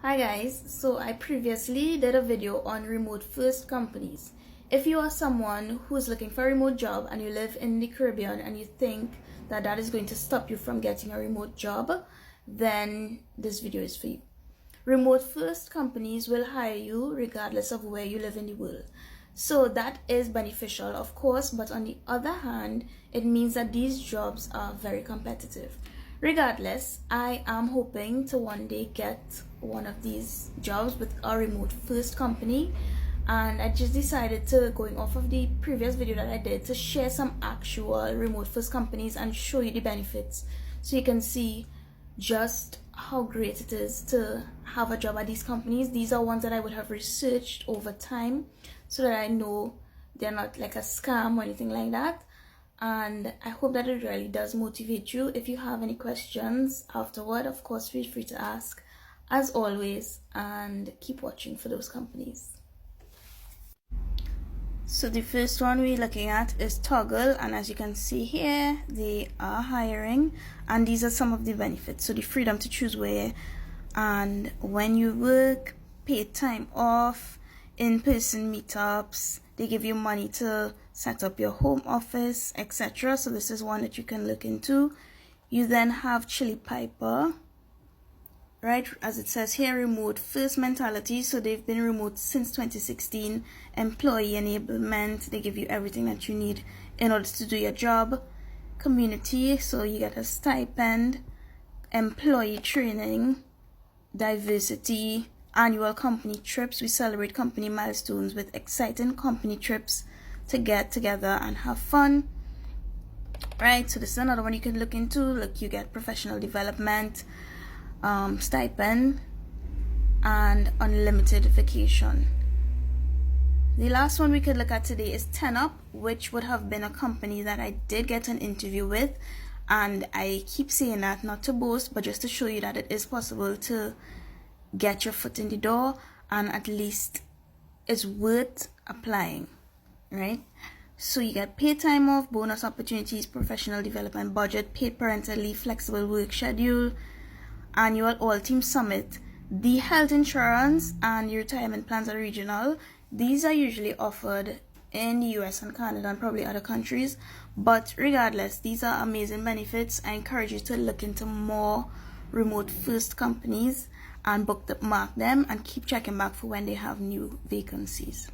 Hi guys, so I previously did a video on remote first companies. If you are someone who is looking for a remote job and you live in the Caribbean and you think that that is going to stop you from getting a remote job, then this video is for you. Remote first companies will hire you regardless of where you live in the world. So that is beneficial, of course, but on the other hand, it means that these jobs are very competitive. Regardless, I am hoping to one day get one of these jobs with a remote first company, and I just decided to, going off of the previous video that I did, to share some actual remote first companies and show you the benefits so you can see just how great it is to have a job at these companies. These are ones that I would have researched over time so that I know they're not like a scam or anything like that. And I hope that it really does motivate you. If you have any questions afterward, of course, feel free to ask as always, and keep watching for those companies. So the first one we're looking at is Toggle, and as you can see here, they are hiring, and these are some of the benefits. So the freedom to choose where and when you work, paid time off, in-person meetups, they give you money to set up your home office, etc. So this is one that you can look into. You then have Chili Piper, right? As it says here, remote first mentality. So they've been remote since 2016. Employee enablement, they give you everything that you need in order to do your job. Community, so you get a stipend. Employee training. Diversity. Annual company trips. We celebrate company milestones with exciting company trips to get together and have fun, right? So this is another one you can look into. Look, you get professional development, stipend, and unlimited vacation. The last one we could look at today is 10up, which would have been a company that I did get an interview with, and I keep saying that not to boast, but just to show you that it is possible to get your foot in the door, and at least it's worth applying, right? So you get paid time off, bonus opportunities, professional development budget, paid parental leave, flexible work schedule, annual all-team summit. The health insurance and the retirement plans are regional. These are usually offered in the US and Canada and probably other countries, but regardless, these are amazing benefits. I encourage you to look into more remote first companies and bookmark them and keep checking back for when they have new vacancies.